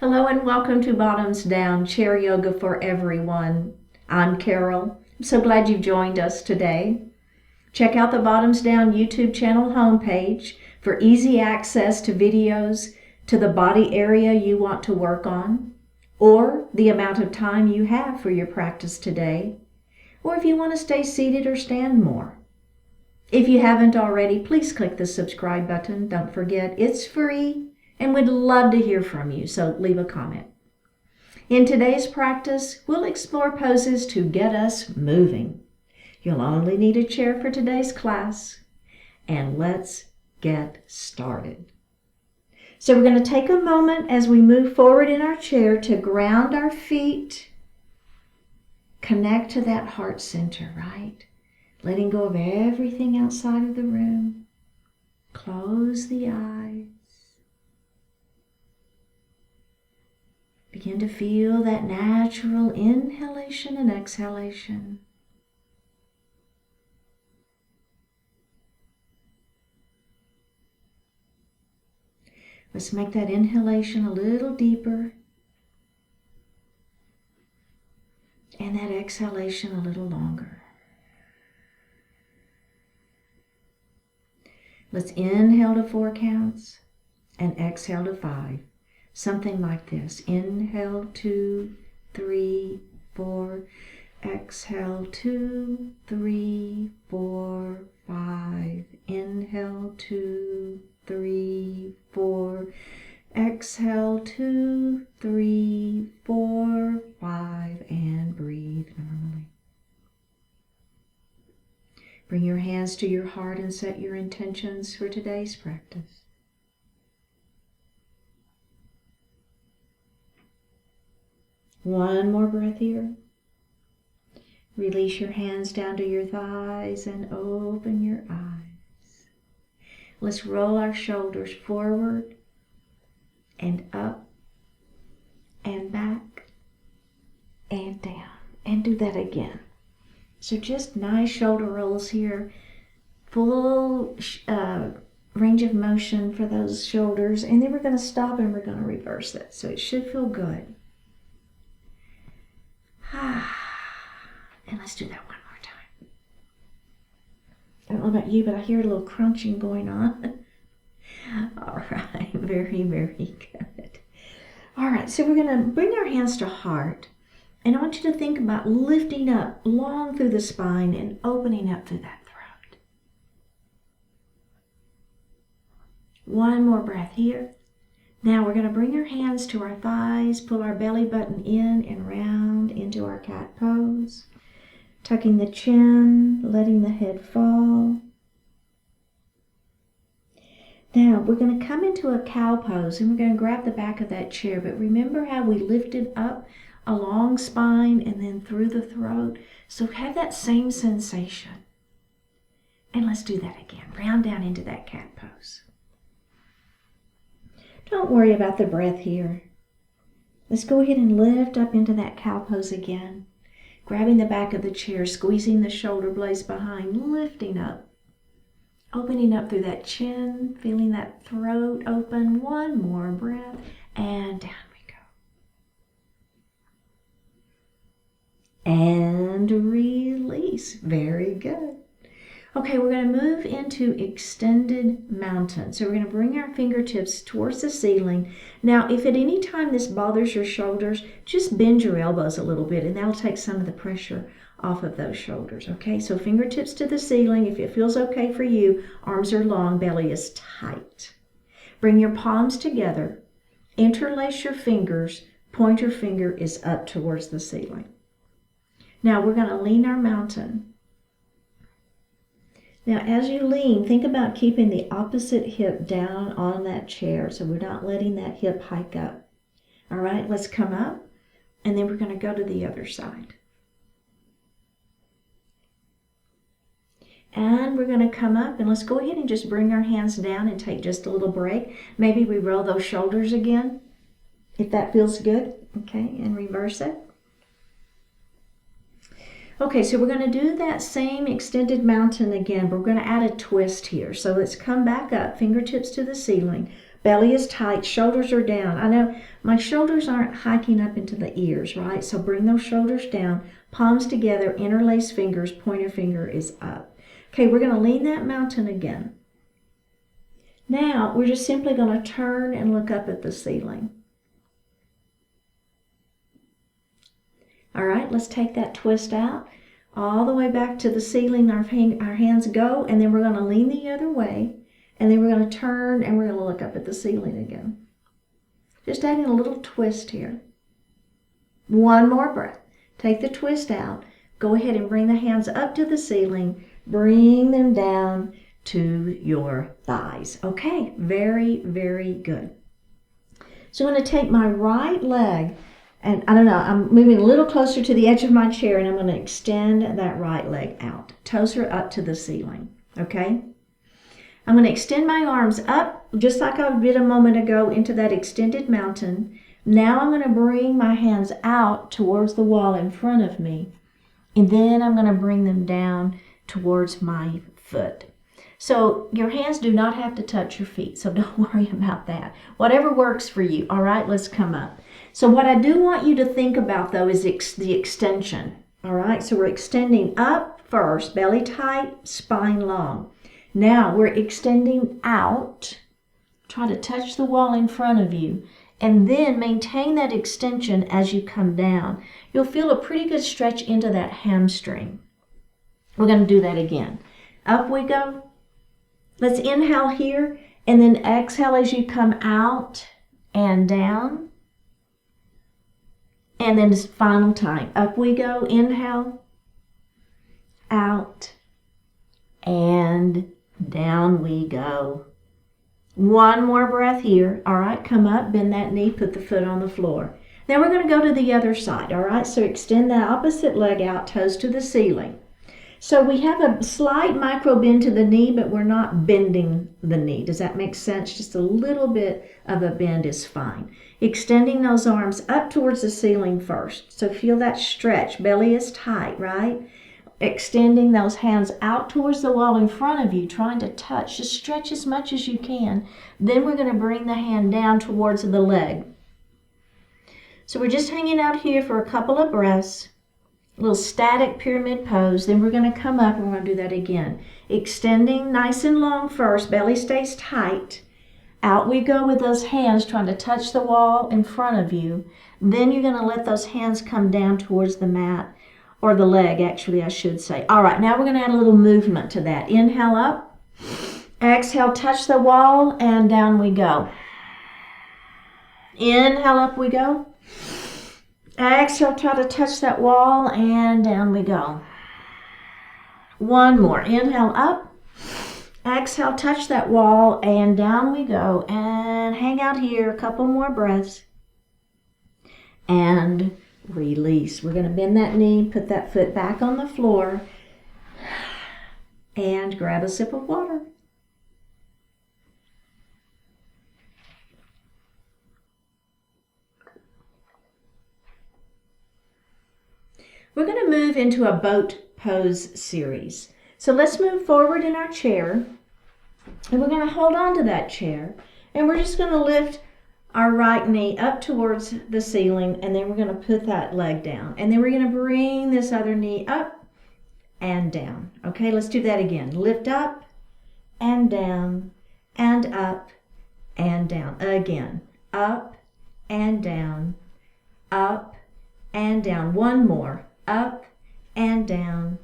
Hello and welcome to Bottoms Down Chair Yoga for Everyone. I'm Carol. I'm so glad you've joined us today. Check out the Bottoms Down YouTube channel homepage for easy access to videos to the body area you want to work on, or the amount of time you have for your practice today, or if you want to stay seated or stand more. If you haven't already, please click the subscribe button. Don't forget, it's free. And we'd love to hear from you, so leave a comment. In today's practice, we'll explore poses to get us moving. You'll only need a chair for today's class, and let's get started. So we're going to take a moment as we move forward in our chair to ground our feet, connect to that heart center, right? Letting go of everything outside of the room. Close the eyes. Begin to feel that natural inhalation and exhalation. Let's make that inhalation a little deeper and that exhalation a little longer. Let's inhale to 4 counts and exhale to 5. Something like this. Inhale 2, 3, 4. Exhale 2, 3, 4, 5. Inhale 2, 3, 4. Exhale 2, 3, 4, 5. And breathe normally. Bring your hands to your heart and set your intentions for today's practice. One more breath here. Release your hands down to your thighs and open your eyes. Let's roll our shoulders forward and up and back and down. And do that again. So just nice shoulder rolls here. Full range of motion for those shoulders. And then we're going to stop and we're going to reverse it. So it should feel good. And let's do that one more time. I don't know about you, but I hear a little crunching going on. All right, very, very good. All right, so we're going to bring our hands to heart. And I want you to think about lifting up long through the spine and opening up through that throat. One more breath here. Now we're going to bring our hands to our thighs, pull our belly button in and round into our cat pose. Tucking the chin, letting the head fall. Now we're going to come into a cow pose and we're going to grab the back of that chair. But remember how we lifted up a long spine and then through the throat? So have that same sensation. And let's do that again. Round down into that cat pose. Don't worry about the breath here. Let's go ahead and lift up into that cow pose again. Grabbing the back of the chair, squeezing the shoulder blades behind, lifting up. Opening up through that chin, feeling that throat open. One more breath, and down we go. And release. Very good. Okay, we're going to move into extended mountain. So we're going to bring our fingertips towards the ceiling. Now, if at any time this bothers your shoulders, just bend your elbows a little bit and that'll take some of the pressure off of those shoulders. Okay, so fingertips to the ceiling. If it feels okay for you, arms are long, belly is tight. Bring your palms together. Interlace your fingers. Pointer finger is up towards the ceiling. Now, we're going to lean our mountain. Now, as you lean, think about keeping the opposite hip down on that chair, so we're not letting that hip hike up. All right, let's come up, and then we're going to go to the other side. And we're going to come up, and let's go ahead and just bring our hands down and take just a little break. Maybe we roll those shoulders again, if that feels good. Okay, and reverse it. Okay, so we're going to do that same extended mountain again, but we're going to add a twist here. So let's come back up, fingertips to the ceiling. Belly is tight, shoulders are down. I know my shoulders aren't hiking up into the ears, right? So bring those shoulders down, palms together, interlace fingers, pointer finger is up. Okay, we're going to lean that mountain again. Now, we're just simply going to turn and look up at the ceiling. All right, let's take that twist out. All the way back to the ceiling, our hands go, and then we're going to lean the other way, and then we're going to turn and we're going to look up at the ceiling again. Just adding a little twist here. One more breath. Take the twist out. Go ahead and bring the hands up to the ceiling. Bring them down to your thighs. Okay, very, very good. So I'm going to take my right leg, and I don't know, I'm moving a little closer to the edge of my chair, and I'm going to extend that right leg out. Toes are up to the ceiling, okay? I'm going to extend my arms up, just like I did a moment ago, into that extended mountain. Now I'm going to bring my hands out towards the wall in front of me, and then I'm going to bring them down towards my foot. So your hands do not have to touch your feet, so don't worry about that. Whatever works for you. All right, let's come up. So what I do want you to think about, though, is the extension. All right, so we're extending up first, belly tight, spine long. Now we're extending out. Try to touch the wall in front of you, and then maintain that extension as you come down. You'll feel a pretty good stretch into that hamstring. We're going to do that again. Up we go. Let's inhale here, and then exhale as you come out and down. And then this final time. Up we go. Inhale, out, and down we go. One more breath here. All right, come up, bend that knee, put the foot on the floor. Then we're going to go to the other side. All right, so extend the opposite leg out, toes to the ceiling. So we have a slight micro bend to the knee, but we're not bending the knee. Does that make sense? Just a little bit of a bend is fine. Extending those arms up towards the ceiling first. So feel that stretch. Belly is tight, right? Extending those hands out towards the wall in front of you, trying to touch. Just stretch as much as you can. Then we're going to bring the hand down towards the leg. So we're just hanging out here for a couple of breaths. A little static pyramid pose. Then we're going to come up and we're going to do that again. Extending nice and long first. Belly stays tight. Out we go with those hands trying to touch the wall in front of you. Then you're going to let those hands come down towards the mat, or the leg actually I should say. All right, now we're going to add a little movement to that. Inhale up. Exhale, touch the wall, and down we go. Inhale, up we go. Exhale, try to touch that wall, and down we go. One more. Inhale up. Exhale, touch that wall, and down we go. And hang out here a couple more breaths. And release. We're going to bend that knee, put that foot back on the floor, and grab a sip of water. We're going to move into a boat pose series. So let's move forward in our chair, and we're going to hold on to that chair, and we're just going to lift our right knee up towards the ceiling, and then we're going to put that leg down, and then we're going to bring this other knee up and down. Okay, let's do that again. Lift up and down and up and down. Again, up and down, up and down. One more. Up and down,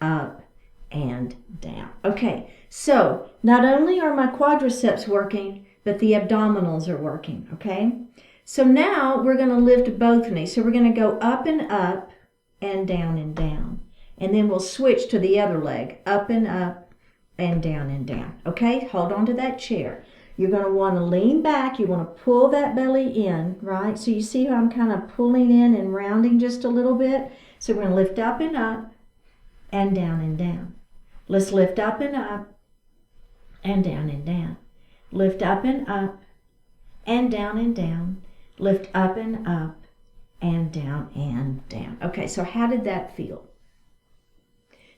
up and down. Okay, so not only are my quadriceps working, but the abdominals are working, okay? So now we're going to lift both knees. So we're going to go up and down and down. And then we'll switch to the other leg, up and down. Okay, hold on to that chair. You're going to want to lean back. You want to pull that belly in, right? So you see how I'm kind of pulling in and rounding just a little bit? So we're going to lift up and down and down. Let's lift up and down and down. Lift up and down and down. Lift up and down and down. Okay, so how did that feel?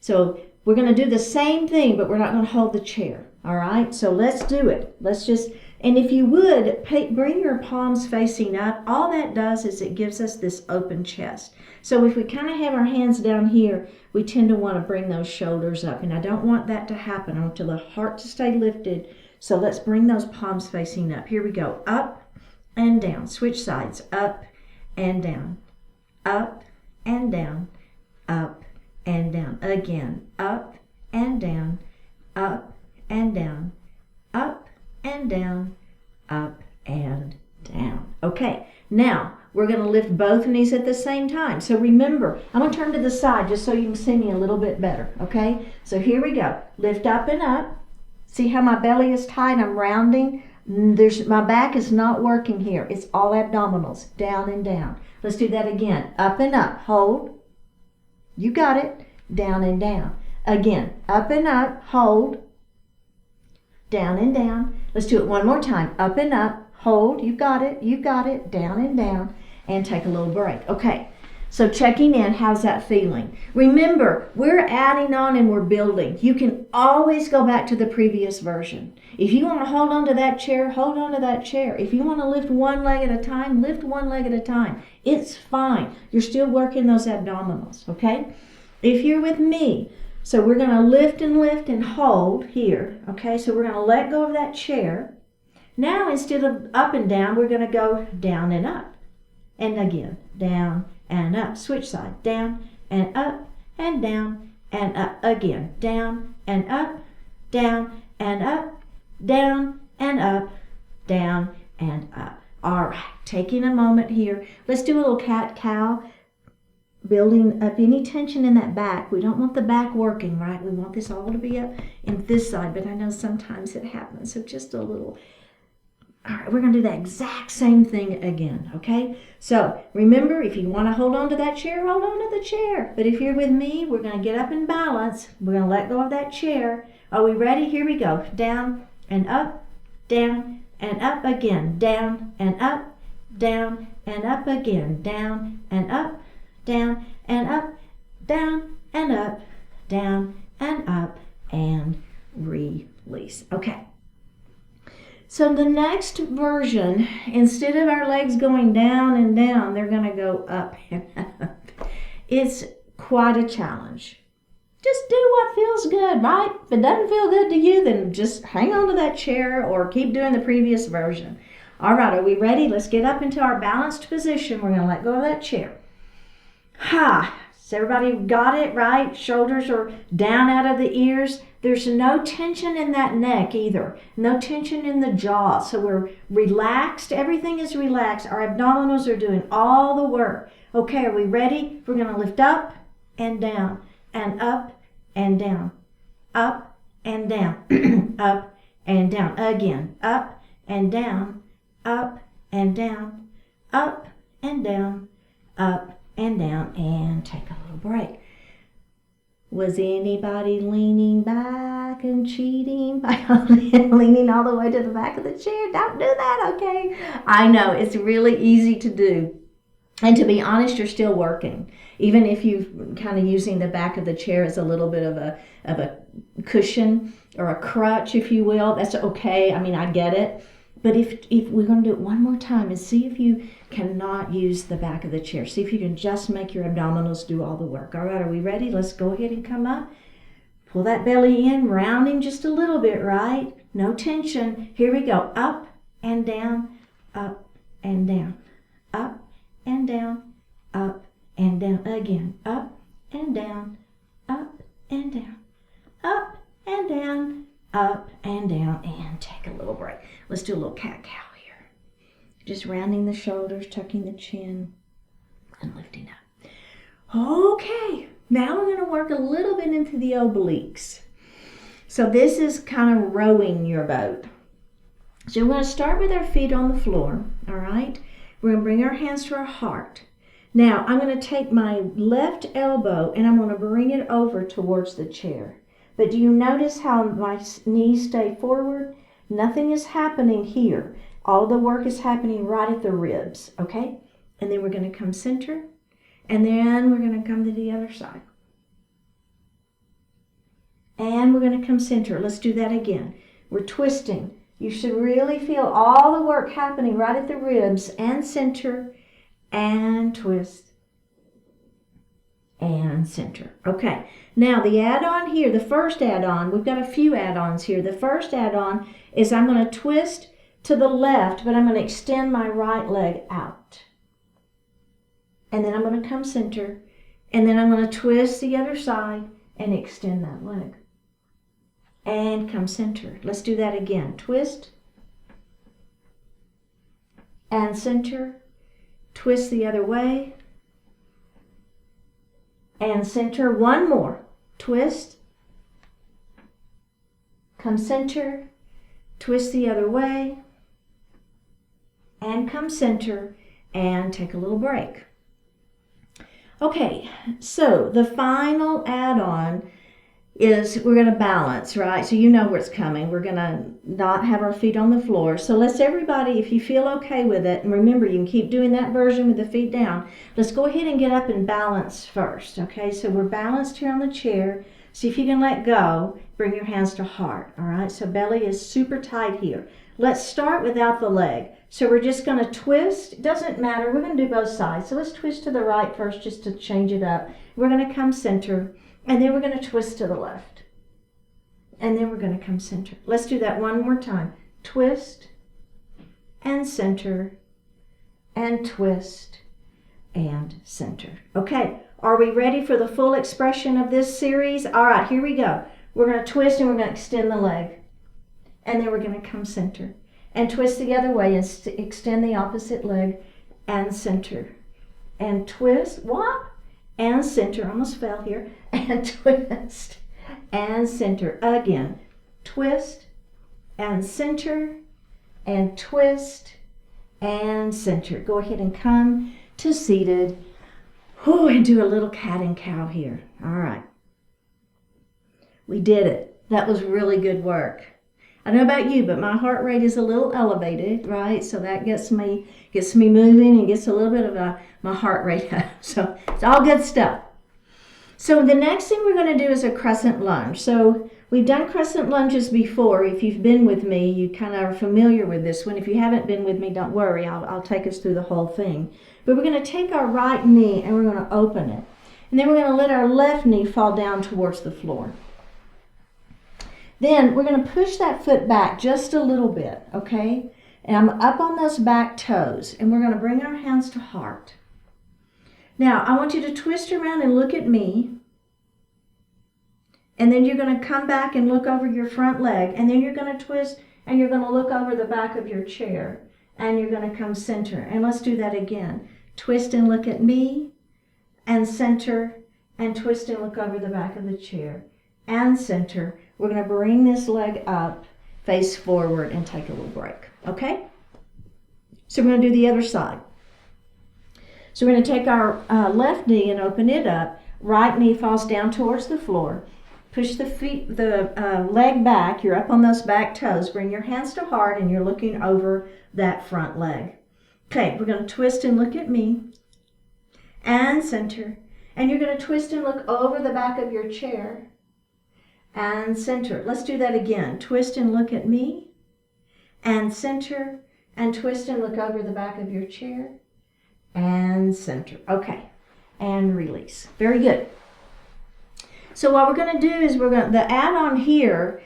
So we're going to do the same thing, but we're not going to hold the chair. All right, so let's do it. Let's just And if you would, bring your palms facing up. All that does is it gives us this open chest. So if we kind of have our hands down here, we tend to want to bring those shoulders up. And I don't want that to happen. I want the heart to stay lifted. So let's bring those palms facing up. Here we go. Up and down. Switch sides. Up and down. Up and down. Up and down. Again. Up and down. Up and down. Up and down. Up and down. Okay. Now, we're going to lift both knees at the same time. So remember, I'm going to turn to the side just so you can see me a little bit better. Okay? So here we go. Lift up and up. See how my belly is tight? I'm rounding. My back is not working here. It's all abdominals. Down and down. Let's do that again. Up and up. Hold. You got it. Down and down. Again. Up and up. Hold. Down and down. Let's do it one more time. Up and up. Hold. You got it. You got it. Down and down. And take a little break. Okay. So checking in, how's that feeling? Remember, we're adding on and we're building. You can always go back to the previous version. If you want to hold on to that chair, hold on to that chair. If you want to lift one leg at a time, lift one leg at a time. It's fine. You're still working those abdominals, okay? If you're with me, so we're going to lift and hold here, okay? So we're going to let go of that chair. Now, instead of up and down, we're going to go down and up. And again, down and up. Switch side. Down and up and down and up. Again, down and up, down and up, down and up, down and up. All right, taking a moment here. Let's do a little cat-cow, building up any tension in that back. We don't want the back working, right? We want this all to be up in this side, but I know sometimes it happens. So just a little. All right, we're going to do that exact same thing again, okay? So remember, if you want to hold on to that chair, hold on to the chair. But if you're with me, we're going to get up and balance. We're going to let go of that chair. Are we ready? Here we go. Down and up again. Down and up again. Down and up, down and up, down and up, down and up, and release. Okay. So the next version, instead of our legs going down and down, they're going to go up and up. It's quite a challenge. Just do what feels good, right? If it doesn't feel good to you, then just hang on to that chair or keep doing the previous version. All right, are we ready? Let's get up into our balanced position. We're going to let go of that chair. Ha! So everybody got it, right? Shoulders are down out of the ears. There's no tension in that neck either. No tension in the jaw. So we're relaxed. Everything is relaxed. Our abdominals are doing all the work. Okay, are we ready? We're going to lift up and down and up and down. Up and down. Up and down. Again. Up and down. Up and down. Up and down. Up and down. And take a little break. Was anybody leaning back and cheating by leaning all the way to the back of the chair? Don't do that, okay? I know, it's really easy to do. And to be honest, you're still working. Even if you're kind of using the back of the chair as a little bit of a cushion or a crutch, if you will, that's okay. I mean, I get it. But if we're going to do it one more time and see if you cannot use the back of the chair. See if you can just make your abdominals do all the work. All right, are we ready? Let's go ahead and come up. Pull that belly in, rounding just a little bit, right? No tension. Here we go. Up and down, up and down, up and down, up and down. Again, up and down, up and down, up and down, up and down, and take a little break. Let's do a little cat-cow here. Just rounding the shoulders, tucking the chin, and lifting up. Okay, now we're going to work a little bit into the obliques. So this is kind of rowing your boat. So we're going to start with our feet on the floor, all right? We're going to bring our hands to our heart. Now, I'm going to take my left elbow and I'm going to bring it over towards the chair. But do you notice how my knees stay forward? Nothing is happening here. All the work is happening right at the ribs, okay? And then we're going to come center, and then we're going to come to the other side. And we're going to come center. Let's do that again. We're twisting, You should really feel all the work happening right at the ribs, and center, and twist, and center. Okay, now the add-on here, the first add-on, we've got a few add-ons here. The first add-on is I'm going to twist to the left, but I'm going to extend my right leg out. And then I'm going to come center, and then I'm going to twist the other side and extend that leg. And come center. Let's do that again. Twist, and center, twist the other way, and center. One more. Twist, come center, twist the other way, and come center, and take a little break. Okay, so the final add-on is we're going to balance, right? So you know where it's coming. We're going to not have our feet on the floor. So let's everybody, if you feel okay with it, and remember you can keep doing that version with the feet down, let's go ahead and get up and balance first, okay? So we're balanced here on the chair. See if you can let go. Bring your hands to heart, all right? So belly is super tight here. Let's start without the leg. So we're just going to twist. It doesn't matter. We're going to do both sides. So let's twist to the right first just to change it up. We're going to come center. And then we're going to twist to the left. And then we're going to come center. Let's do that one more time. Twist and center and twist and center. Okay, are we ready for the full expression of this series? All right, here we go. We're going to twist and we're going to extend the leg. And then we're going to come center. And twist the other way and extend the opposite leg and center. And twist. What? And center, almost fell here, and twist, and center. Again, twist, and center, and twist, and center. Go ahead and come to seated. Oh, and do a little cat and cow here. All right. We did it. That was really good work. I don't know about you, but my heart rate is a little elevated, right? So that gets me moving and gets a little bit of my heart rate up. So it's all good stuff. So the next thing we're going to do is a crescent lunge. So we've done crescent lunges before. If you've been with me, you kind of are familiar with this one. If you haven't been with me, don't worry. I'll take us through the whole thing. But we're going to take our right knee and we're going to open it. And then we're going to let our left knee fall down towards the floor. Then we're going to push that foot back just a little bit, okay? And I'm up on those back toes, and we're going to bring our hands to heart. Now, I want you to twist around and look at me. And then you're going to come back and look over your front leg, and then you're going to twist, and you're going to look over the back of your chair, and you're going to come center. And let's do that again. Twist and look at me, and center, and twist and look over the back of the chair, and center. We're going to bring this leg up, face forward, and take a little break, okay? So we're going to do the other side. So we're going to take our left knee and open it up. Right knee falls down towards the floor. Push the leg back. You're up on those back toes. Bring your hands to heart, and you're looking over that front leg. Okay, we're going to twist and look at me, and center. And you're going to twist and look over the back of your chair, and center. Let's do that again. Twist and look at me, and center, and twist and look over the back of your chair, and center. Okay, and release. Very good. So what we're going to do is the add-on here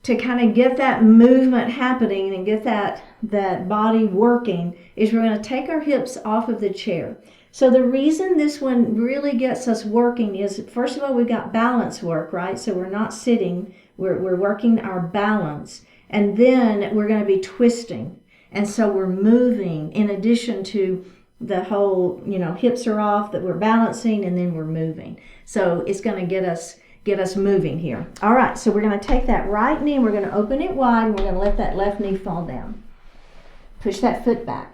to kind of get that movement happening and get that body working is we're going to take our hips off of the chair. So the reason this one really gets us working is, first of all, we've got balance work, right? So we're not sitting, we're working our balance. And then we're going to be twisting. And so we're moving in addition to the whole, hips are off, that we're balancing, and then we're moving. So it's going to get us moving here. All right, so we're going to take that right knee and we're going to open it wide, and we're going to let that left knee fall down. Push that foot back.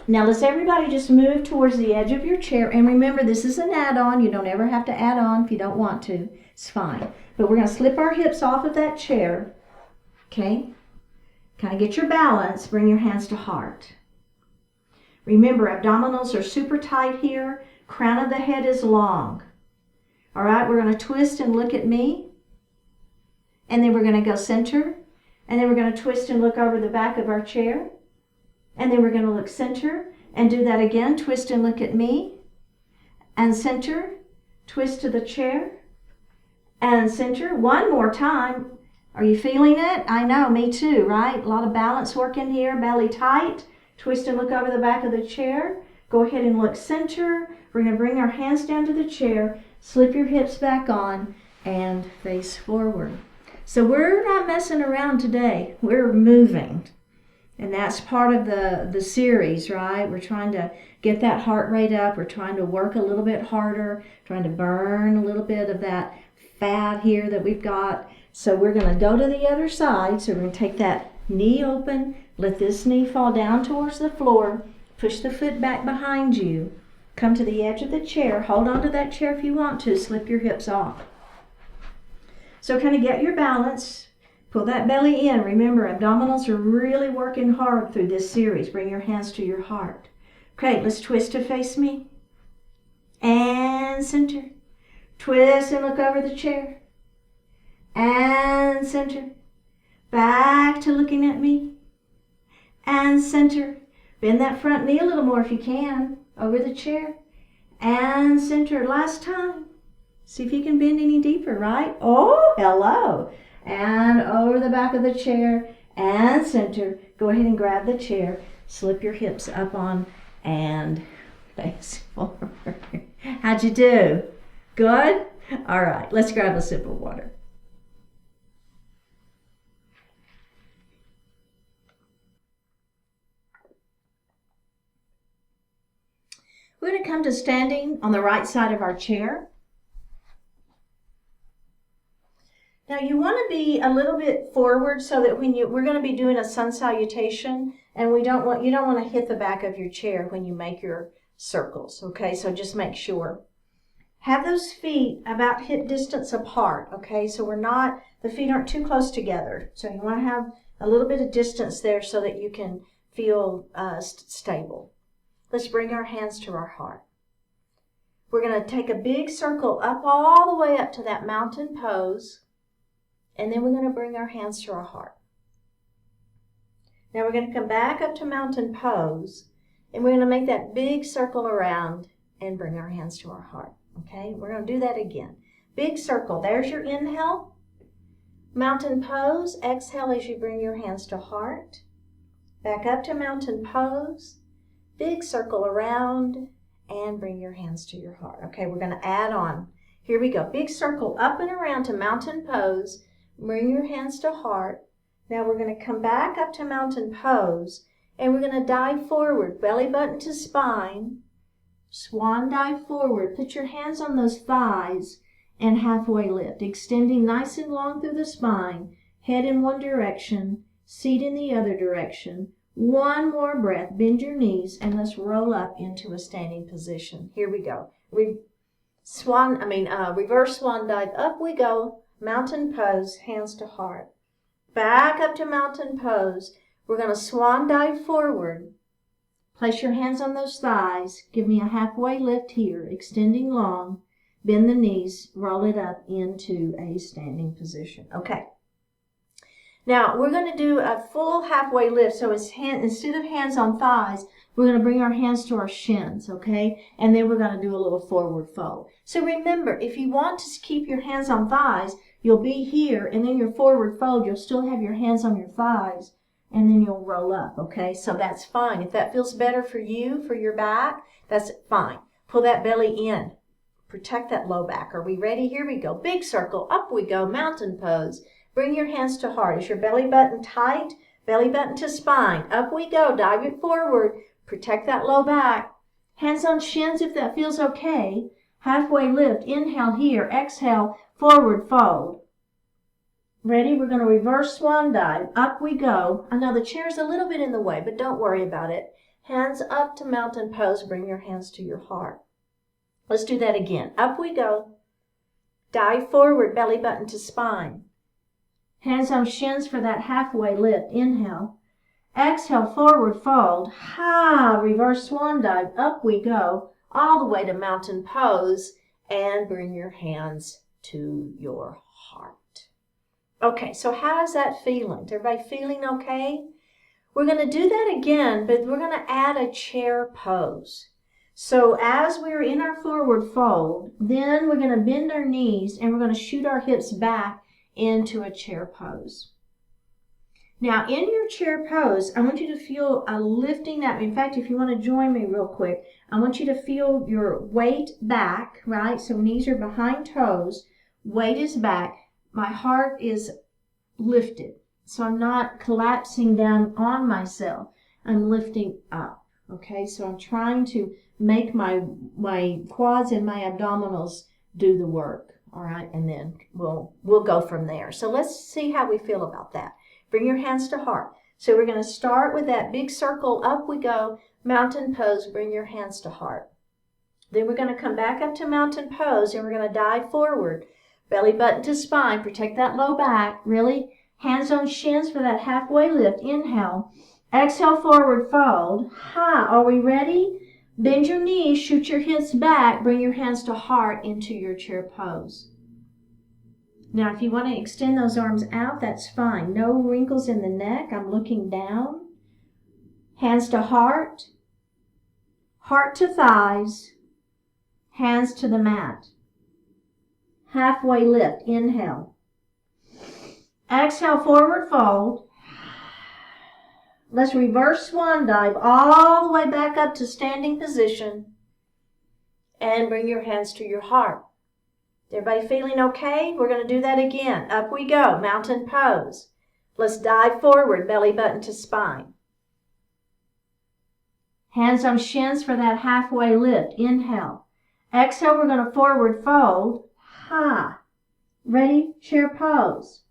Now let's everybody just move towards the edge of your chair. And remember, this is an add-on. You don't ever have to add on if you don't want to. It's fine. But we're going to slip our hips off of that chair. Okay? Kind of get your balance. Bring your hands to heart. Remember, abdominals are super tight here. Crown of the head is long. All right, we're going to twist and look at me. And then we're going to go center. And then we're going to twist and look over the back of our chair. And then we're going to look center and do that again. Twist and look at me. And center. Twist to the chair. And center. One more time. Are you feeling it? I know, me too, right? A lot of balance work in here. Belly tight. Twist and look over the back of the chair. Go ahead and look center. We're going to bring our hands down to the chair. Slip your hips back on and face forward. So we're not messing around today. We're moving. And that's part of the series, right? We're trying to get that heart rate up. We're trying to work a little bit harder, trying to burn a little bit of that fat here that we've got. So we're going to go to the other side. So we're going to take that knee open, let this knee fall down towards the floor, push the foot back behind you, come to the edge of the chair, hold on to that chair if you want to, slip your hips off. So kind of get your balance, pull that belly in. Remember, abdominals are really working hard through this series. Bring your hands to your heart. Okay, let's twist to face me. And center. Twist and look over the chair. And center. Back to looking at me. And center. Bend that front knee a little more if you can. Over the chair. And center. Last time. See if you can bend any deeper, right? Oh, hello. And over the back of the chair. And center. Go ahead and grab the chair. Slip your hips up on and face forward. How'd you do? Good? All right, let's grab a sip of water. We're going to come to standing on the right side of our chair. Now you want to be a little bit forward so that when we're going to be doing a sun salutation, and you don't want to hit the back of your chair when you make your circles, okay? So just make sure. Have those feet about hip distance apart, okay? So the feet aren't too close together. So you want to have a little bit of distance there so that you can feel stable. Let's bring our hands to our heart. We're going to take a big circle up all the way up to that mountain pose. And then we're going to bring our hands to our heart. Now we're going to come back up to mountain pose. And we're going to make that big circle around and bring our hands to our heart. Okay, we're going to do that again. Big circle. There's your inhale. Mountain pose. Exhale as you bring your hands to heart. Back up to mountain pose. Big circle around and bring your hands to your heart. Okay, we're going to add on. Here we go. Big circle up and around to mountain pose. Bring your hands to heart. Now we're going to come back up to mountain pose and we're going to dive forward. Belly button to spine. Swan dive forward. Put your hands on those thighs and halfway lift. Extending nice and long through the spine. Head in one direction. Seat in the other direction. One more breath. Bend your knees and let's roll up into a standing position. Here we go. Reverse swan dive. Up we go. Mountain pose. Hands to heart. Back up to mountain pose. We're going to swan dive forward. Place your hands on those thighs. Give me a halfway lift here. Extending long. Bend the knees. Roll it up into a standing position. Okay. Now, we're going to do a full halfway lift. So instead of hands on thighs, we're going to bring our hands to our shins, okay? And then we're going to do a little forward fold. So remember, if you want to keep your hands on thighs, you'll be here, and then your forward fold, you'll still have your hands on your thighs, and then you'll roll up, okay? So that's fine. If that feels better for you, for your back, that's fine. Pull that belly in. Protect that low back. Are we ready? Here we go. Big circle. Up we go. Mountain pose. Bring your hands to heart. Is your belly button tight? Belly button to spine. Up we go. Dive it forward. Protect that low back. Hands on shins if that feels okay. Halfway lift. Inhale here. Exhale. Forward fold. Ready? We're going to reverse swan dive. Up we go. I know the chair's a little bit in the way, but don't worry about it. Hands up to mountain pose. Bring your hands to your heart. Let's do that again. Up we go. Dive forward. Belly button to spine. Hands on shins for that halfway lift. Inhale. Exhale, forward fold. Reverse swan dive. Up we go. All the way to mountain pose. And bring your hands to your heart. Okay, so how is that feeling? Is everybody feeling okay? We're going to do that again, but we're going to add a chair pose. So as we're in our forward fold, then we're going to bend our knees and we're going to shoot our hips back into a chair pose. Now, in your chair pose, I want you to feel a lifting up. In fact, if you want to join me real quick, I want you to feel your weight back, right? So knees are behind toes, weight is back, my heart is lifted. So I'm not collapsing down on myself. I'm lifting up, okay? So I'm trying to make my quads and my abdominals do the work, all right? And then we'll go from there. So let's see how we feel about that. Bring your hands to heart. So we're going to start with that big circle. Up we go. Mountain pose. Bring your hands to heart. Then we're going to come back up to mountain pose, and we're going to dive forward. Belly button to spine. Protect that low back. Really. Hands on shins for that halfway lift. Inhale. Exhale, forward fold. Ha. Are we ready? Bend your knees. Shoot your hips back. Bring your hands to heart into your chair pose. Now, if you want to extend those arms out, that's fine. No wrinkles in the neck. I'm looking down. Hands to heart. Heart to thighs. Hands to the mat. Halfway lift. Inhale. Exhale, forward fold. Let's reverse swan dive all the way back up to standing position. And bring your hands to your heart. Everybody feeling okay? We're going to do that again. Up we go. Mountain pose. Let's dive forward, belly button to spine. Hands on shins for that halfway lift. Inhale. Exhale, we're going to forward fold. Ha. Ready? Chair pose.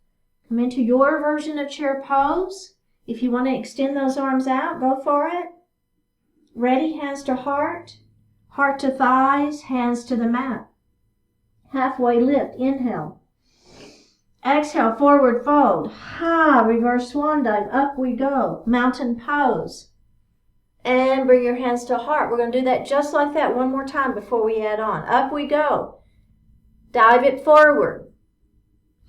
Come into your version of chair pose. If you want to extend those arms out, go for it. Ready? Hands to heart. Heart to thighs. Hands to the mat. Halfway lift. Inhale. Exhale, forward fold. Ha, reverse swan dive. Up we go. Mountain pose. And bring your hands to heart. We're going to do that just like that one more time before we add on. Up we go. Dive it forward.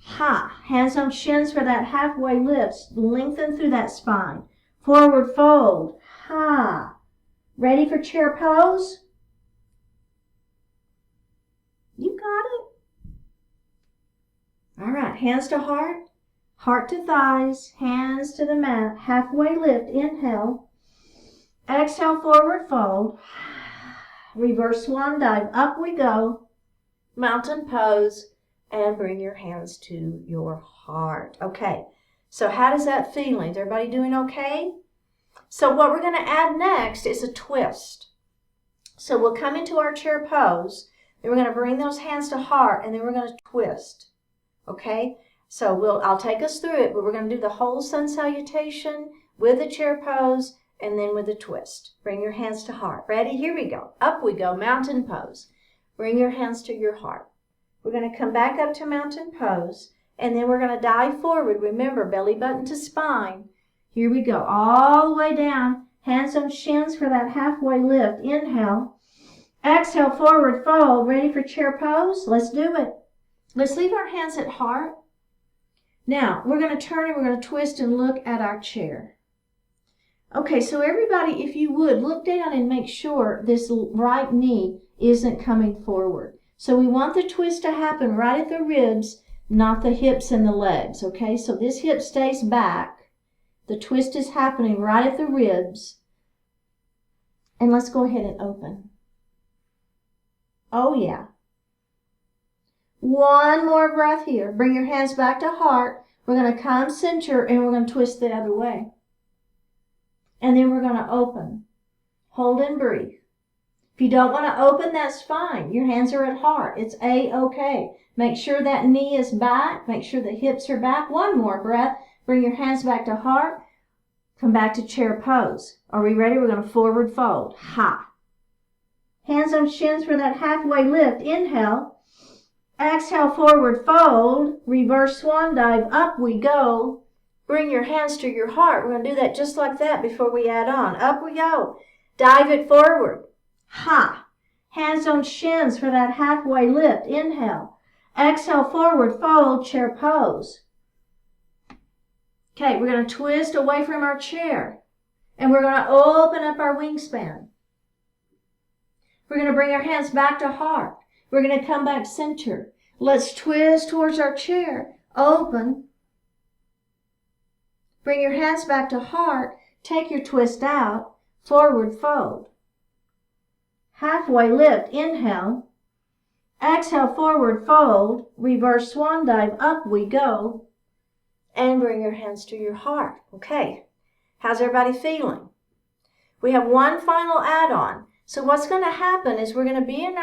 Ha. Hands on shins for that halfway lift. Lengthen through that spine. Forward fold. Ha. Ready for chair pose? You got it. All right, hands to heart, heart to thighs, hands to the mat, halfway lift, inhale. Exhale, forward fold. Reverse swan dive, up we go. Mountain pose, and bring your hands to your heart. Okay, so how does that feel? Is everybody doing okay? So what we're going to add next is a twist. So we'll come into our chair pose. Then we're going to bring those hands to heart, and then we're going to twist. Okay? So I'll take us through it, but we're going to do the whole sun salutation with the chair pose and then with a twist. Bring your hands to heart. Ready? Here we go. Up we go. Mountain pose. Bring your hands to your heart. We're going to come back up to mountain pose, and then we're going to dive forward. Remember, belly button to spine. Here we go. All the way down. Hands on shins for that halfway lift. Inhale. Exhale, forward fold. Ready for chair pose? Let's do it. Let's leave our hands at heart. Now, we're going to turn and we're going to twist and look at our chair. Okay, so everybody, if you would, look down and make sure this right knee isn't coming forward. So we want the twist to happen right at the ribs, not the hips and the legs, okay? So this hip stays back. The twist is happening right at the ribs. And let's go ahead and open. Oh, yeah. One more breath here. Bring your hands back to heart. We're going to come center and we're going to twist the other way. And then we're going to open. Hold and breathe. If you don't want to open, that's fine. Your hands are at heart. It's A-okay. Make sure that knee is back. Make sure the hips are back. One more breath. Bring your hands back to heart. Come back to chair pose. Are we ready? We're going to forward fold. Ha. Hands on shins for that halfway lift. Inhale. Exhale, forward fold. Reverse swan dive. Up we go. Bring your hands to your heart. We're going to do that just like that before we add on. Up we go. Dive it forward. Ha. Hands on shins for that halfway lift. Inhale. Exhale, forward fold. Chair pose. Okay, we're going to twist away from our chair. And we're going to open up our wingspan. We're going to bring our hands back to heart. We're going to come back center. Let's twist towards our chair. Open. Bring your hands back to heart. Take your twist out. Forward fold. Halfway lift. Inhale. Exhale, forward fold. Reverse swan dive. Up we go. And bring your hands to your heart. Okay. How's everybody feeling? We have one final add-on. So what's going to happen is we're going to be in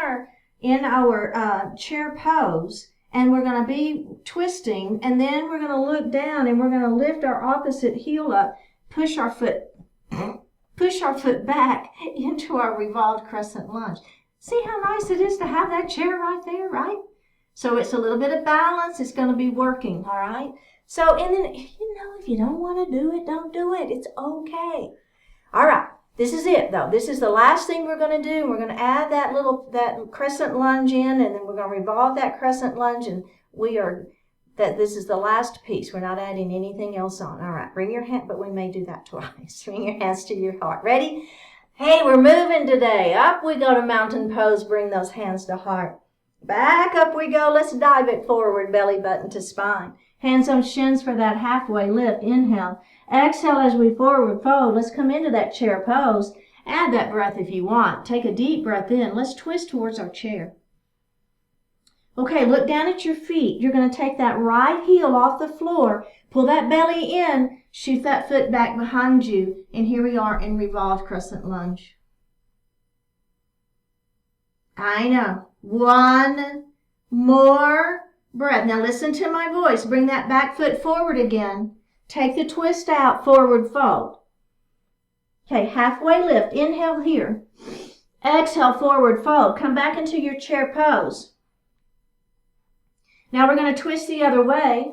our chair pose, and we're going to be twisting, and then we're going to look down, and we're going to lift our opposite heel up, push our foot back into our revolved crescent lunge. See how nice it is to have that chair right there, right? So it's a little bit of balance. It's going to be working, all right? So, and then, if you don't want to do it, don't do it. It's okay. All right. This is it, though. This is the last thing we're going to do. We're going to add that crescent lunge in, and then we're going to revolve that crescent lunge, and this is the last piece. We're not adding anything else on. All right. Bring your hand, but we may do that twice. Bring your hands to your heart. Ready? Hey, we're moving today. Up we go to mountain pose. Bring those hands to heart. Back up we go. Let's dive it forward, belly button to spine. Hands on shins for that halfway lift. Inhale. Exhale as we forward fold. Let's come into that chair pose. Add that breath if you want. Take a deep breath in. Let's twist towards our chair. Okay, look down at your feet. You're going to take that right heel off the floor. Pull that belly in. Shoot that foot back behind you. And here we are in revolved crescent lunge. I know. One more breath. Now listen to my voice. Bring that back foot forward again. Take the twist out, forward fold. Okay, halfway lift. Inhale here. Exhale, forward fold. Come back into your chair pose. Now we're going to twist the other way.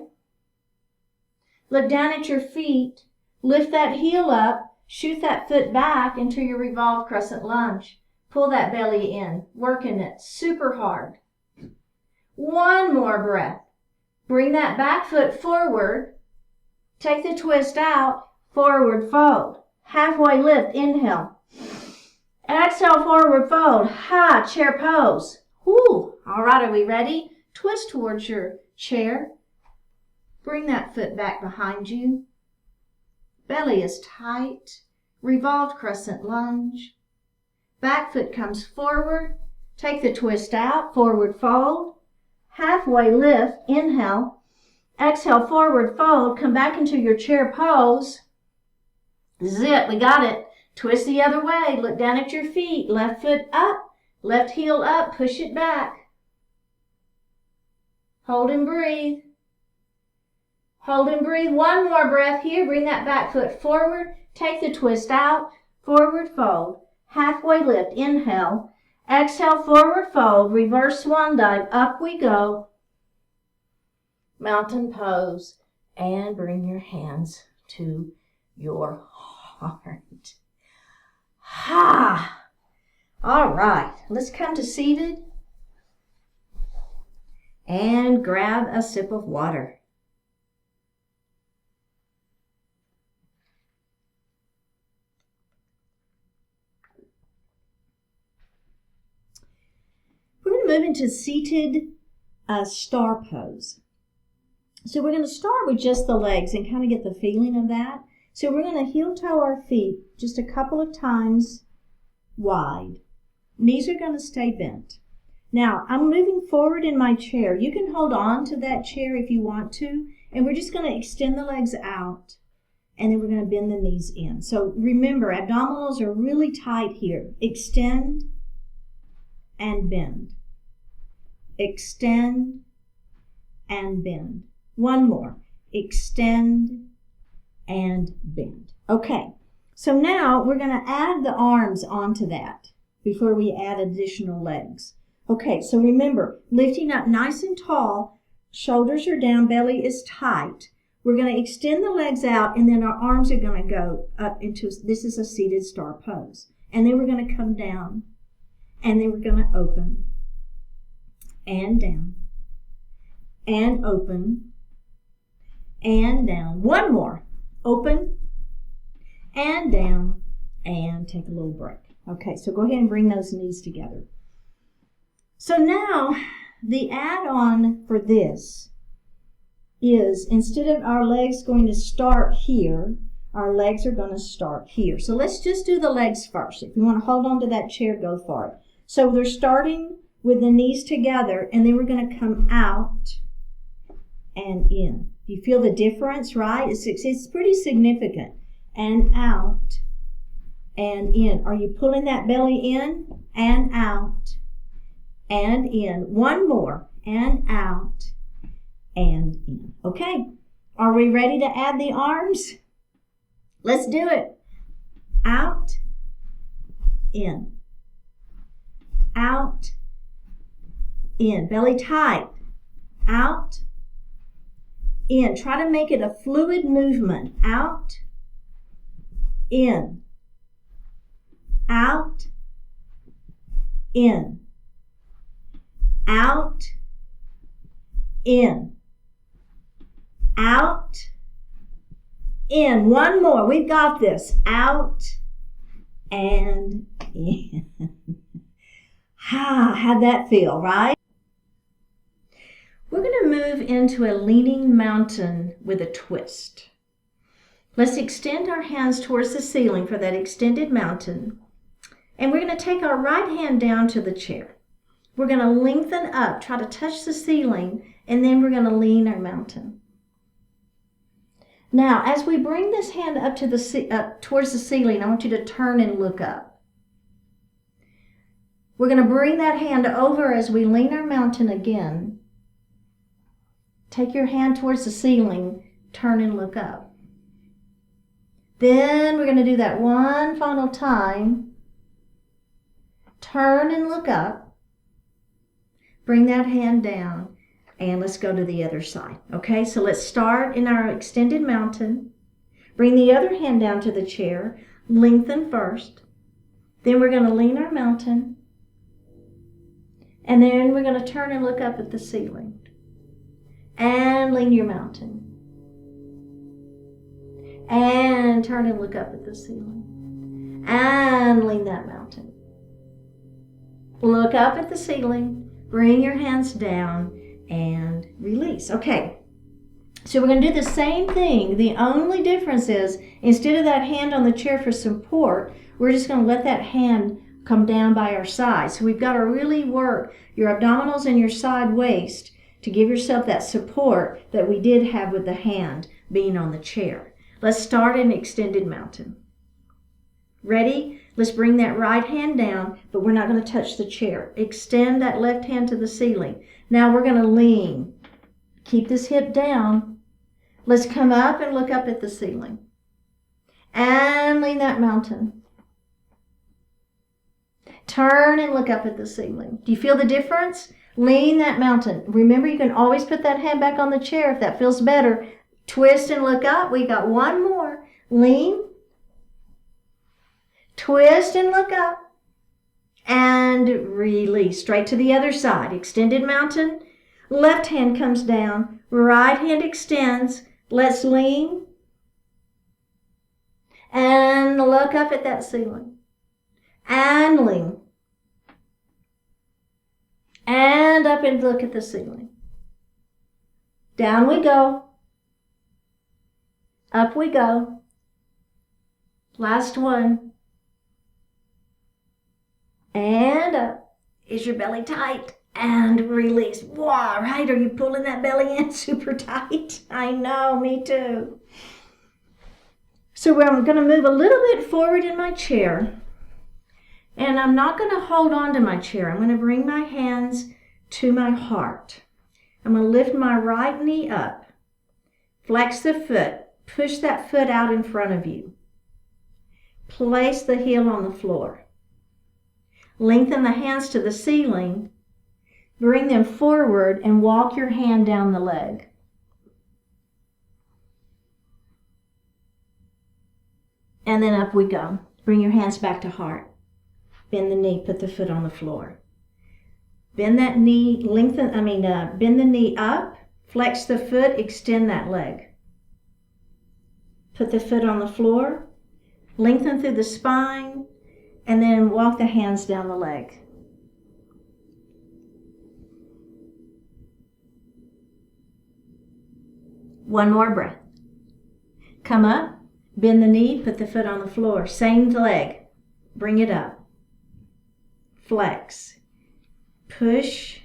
Look down at your feet. Lift that heel up. Shoot that foot back into your revolved crescent lunge. Pull that belly in. Working it super hard. One more breath. Bring that back foot forward. Take the twist out, forward fold. Halfway lift, inhale. Exhale, forward fold. Chair pose. Whoo. All right, are we ready? Twist towards your chair. Bring that foot back behind you. Belly is tight. Revolved crescent lunge. Back foot comes forward. Take the twist out, forward fold. Halfway lift, inhale. Exhale, forward fold. Come back into your chair pose. This is it. We got it. Twist the other way. Look down at your feet. Left foot up. Left heel up. Push it back. Hold and breathe. Hold and breathe. One more breath here. Bring that back foot forward. Take the twist out. Forward fold. Halfway lift. Inhale. Exhale, forward fold. Reverse swan dive. Up we go. Mountain pose. And bring your hands to your heart. All right. Let's come to seated. And grab a sip of water. We're going to move into seated star pose. So we're going to start with just the legs and kind of get the feeling of that. So we're going to heel toe our feet just a couple of times wide. Knees are going to stay bent. Now, I'm moving forward in my chair. You can hold on to that chair if you want to, and we're just going to extend the legs out, and then we're going to bend the knees in. So remember, abdominals are really tight here. Extend and bend. Extend and bend. One more. Extend and bend. Okay, so now we're going to add the arms onto that before we add additional legs. Okay, so remember, lifting up nice and tall, shoulders are down, belly is tight. We're going to extend the legs out, and then our arms are going to go up into, this is a seated star pose. And then we're going to come down, and then we're going to open, and down, and open, and down. One more. Open and down and take a little break. Okay, so go ahead and bring those knees together. So now the add-on for this is, instead of our legs going to start here, our legs are going to start here. So let's just do the legs first. If you want to hold on to that chair, go for it. So they're starting with the knees together, and then we're going to come out and in. You feel the difference, right? It's pretty significant. And out and in. Are you pulling that belly in and out and in? One more, and out and in. Okay, are we ready to add the arms? Let's do it. Out, in. Out, in. Belly tight. Out, in. Try to make it a fluid movement. Out, in. Out, in. Out, in. Out, in. One more. We've got this. Out and in. How'd that feel, right? We're going to move into a leaning mountain with a twist. Let's extend our hands towards the ceiling for that extended mountain. And we're going to take our right hand down to the chair. We're going to lengthen up, try to touch the ceiling, and then we're going to lean our mountain. Now, as we bring this hand up to towards the ceiling, I want you to turn and look up. We're going to bring that hand over as we lean our mountain again. Take your hand towards the ceiling, turn and look up. Then we're going to do that one final time. Turn and look up. Bring that hand down, and let's go to the other side. Okay, so let's start in our extended mountain. Bring the other hand down to the chair. Lengthen first. Then we're going to lean our mountain. And then we're going to turn and look up at the ceiling. And lean your mountain. And turn and look up at the ceiling. And lean that mountain. Look up at the ceiling. Bring your hands down and release. Okay. So we're going to do the same thing. The only difference is, instead of that hand on the chair for support, we're just going to let that hand come down by our side. So we've got to really work your abdominals and your side waist to give yourself that support that we did have with the hand being on the chair. Let's start an extended mountain. Ready? Let's bring that right hand down, but we're not going to touch the chair. Extend that left hand to the ceiling. Now we're going to lean. Keep this hip down. Let's come up and look up at the ceiling. And lean that mountain. Turn and look up at the ceiling. Do you feel the difference? Lean that mountain. Remember, you can always put that hand back on the chair if that feels better. Twist and look up. We got one more. Lean. Twist and look up. And release. Straight to the other side. Extended mountain. Left hand comes down. Right hand extends. Let's lean. And look up at that ceiling. And lean. And up and look at the ceiling. Down we go. Up we go. Last one. And up. Is your belly tight? And release. Wow, right? Are you pulling that belly in super tight? I know, me too. So I'm going to move a little bit forward in my chair. And I'm not going to hold on to my chair. I'm going to bring my hands to my heart. I'm going to lift my right knee up. Flex the foot. Push that foot out in front of you. Place the heel on the floor. Lengthen the hands to the ceiling. Bring them forward and walk your hand down the leg. And then up we go. Bring your hands back to heart. Bend the knee, put the foot on the floor. Bend that knee, bend the knee up, flex the foot, extend that leg. Put the foot on the floor, lengthen through the spine, and then walk the hands down the leg. One more breath. Come up, bend the knee, put the foot on the floor. Same leg, bring it up. Flex. Push.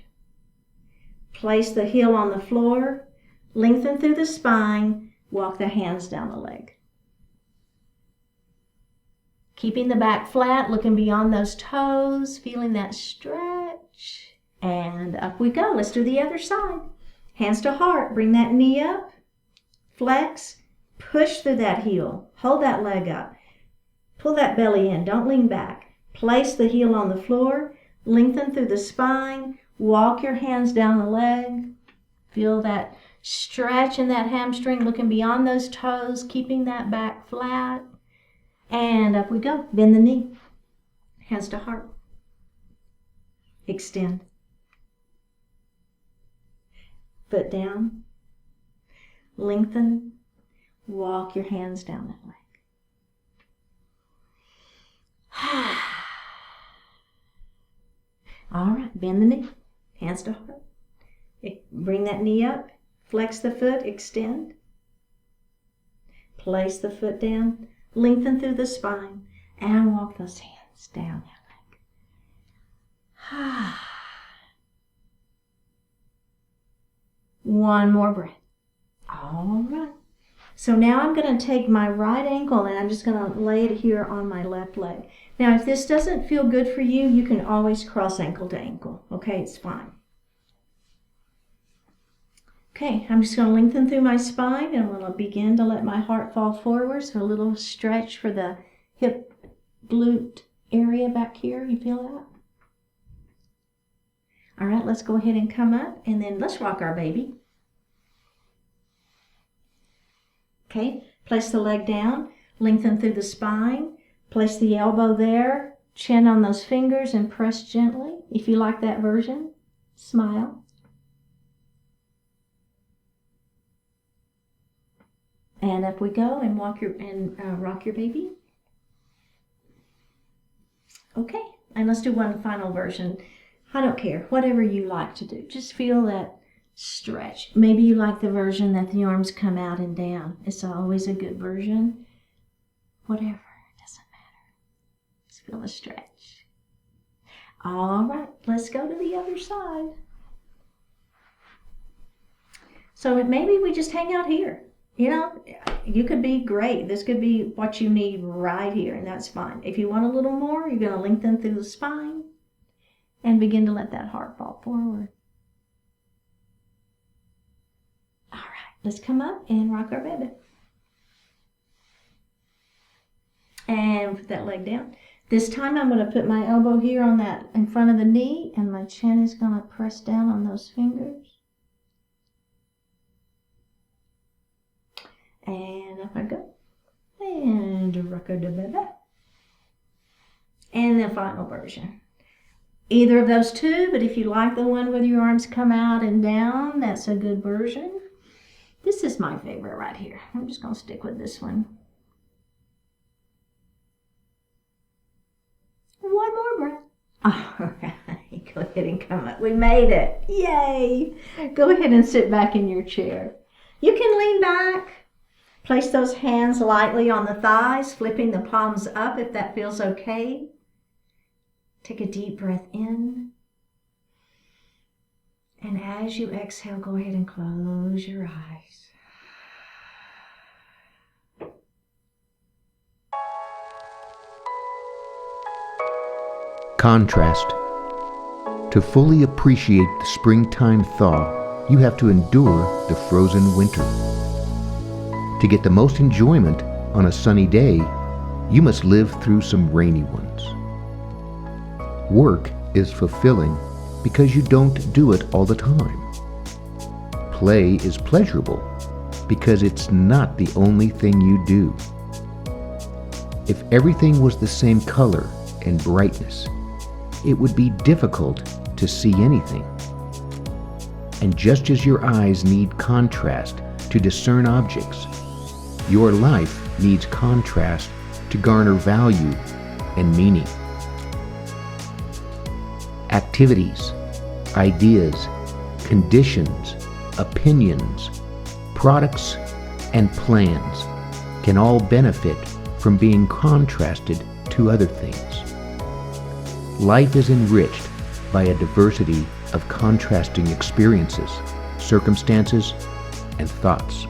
Place the heel on the floor, lengthen through the spine, walk the hands down the leg. Keeping the back flat, looking beyond those toes, feeling that stretch. And up we go. Let's do the other side. Hands to heart. Bring that knee up. Flex. Push through that heel. Hold that leg up. Pull that belly in. Don't lean back. Place the heel on the floor. Lengthen through the spine. Walk your hands down the leg. Feel that stretch in that hamstring, looking beyond those toes, keeping that back flat. And up we go. Bend the knee. Hands to heart. Extend. Foot down. Lengthen. Walk your hands down that leg. All right, bend the knee. Hands to heart. Bring that knee up. Flex the foot. Extend. Place the foot down. Lengthen through the spine. And walk those hands down that leg. One more breath. All right. So now I'm going to take my right ankle and I'm just going to lay it here on my left leg. Now, if this doesn't feel good for you, you can always cross ankle to ankle. Okay, it's fine. Okay, I'm just going to lengthen through my spine and I'm going to begin to let my heart fall forward. So a little stretch for the hip glute area back here. You feel that? All right, let's go ahead and come up and then let's rock our baby. Okay, place the leg down, lengthen through the spine, place the elbow there, chin on those fingers and press gently. If you like that version, smile. And up we go and rock your baby. Okay, and let's do one final version. I don't care, whatever you like to do. Just feel that stretch. Maybe you like the version that the arms come out and down. It's always a good version. Whatever, it doesn't matter. Just feel the stretch. All right, let's go to the other side. So maybe we just hang out here. You know, you could be great. This could be what you need right here, and that's fine. If you want a little more, you're going to lengthen through the spine and begin to let that heart fall forward. All right, let's come up and rock our baby. And put that leg down. This time I'm going to put my elbow here on that in front of the knee, and my chin is going to press down on those fingers. And up I go. And rock our baby. And the final version. Either of those two, but if you like the one with your arms come out and down, that's a good version. This is my favorite right here. I'm just going to stick with this one. One more breath. All right, go ahead and come up. We made it. Yay. Go ahead and sit back in your chair. You can lean back. Place those hands lightly on the thighs, flipping the palms up if that feels okay. Take a deep breath in. And as you exhale, go ahead and close your eyes. Contrast. To fully appreciate the springtime thaw, you have to endure the frozen winter. To get the most enjoyment on a sunny day, you must live through some rainy ones. Work is fulfilling because you don't do it all the time. Play is pleasurable because it's not the only thing you do. If everything was the same color and brightness, it would be difficult to see anything. And just as your eyes need contrast to discern objects, Your life needs contrast to garner value and meaning. Activities, ideas, conditions, opinions, products, and plans can all benefit from being contrasted to other things. Life is enriched by a diversity of contrasting experiences, circumstances, and thoughts.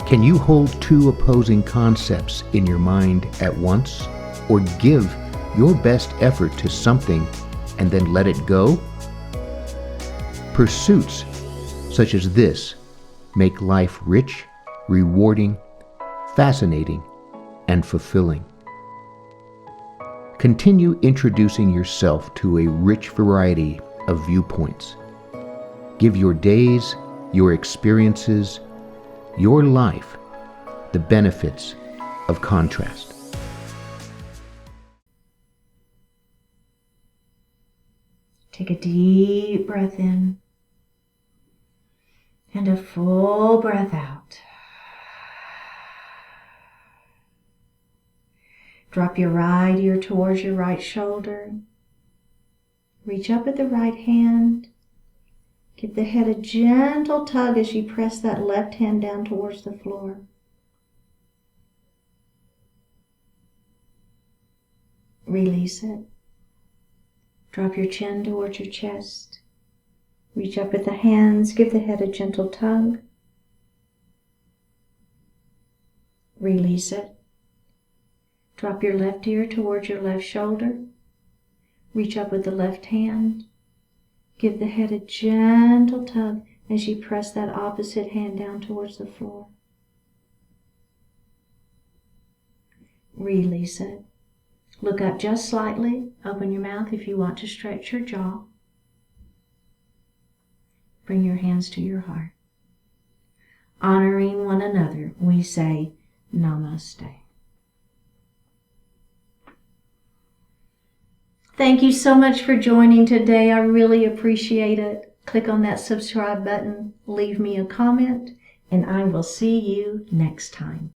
Can you hold two opposing concepts in your mind at once, or give your best effort to something and then let it go? Pursuits such as this make life rich, rewarding, fascinating, and fulfilling. Continue introducing yourself to a rich variety of viewpoints. Give your days, your experiences, your life the benefits of contrast. Take a deep breath in and a full breath out. Drop your right ear towards your right shoulder. Reach up at the right hand. Give the head a gentle tug as you press that left hand down towards the floor. Release it. Drop your chin towards your chest. Reach up at the hands. Give the head a gentle tug. Release it. Drop your left ear towards your left shoulder. Reach up with the left hand. Give the head a gentle tug as you press that opposite hand down towards the floor. Release it. Look up just slightly. Open your mouth if you want to stretch your jaw. Bring your hands to your heart. Honoring one another, we say Namaste. Thank you so much for joining today. I really appreciate it. Click on that subscribe button, leave me a comment, and I will see you next time.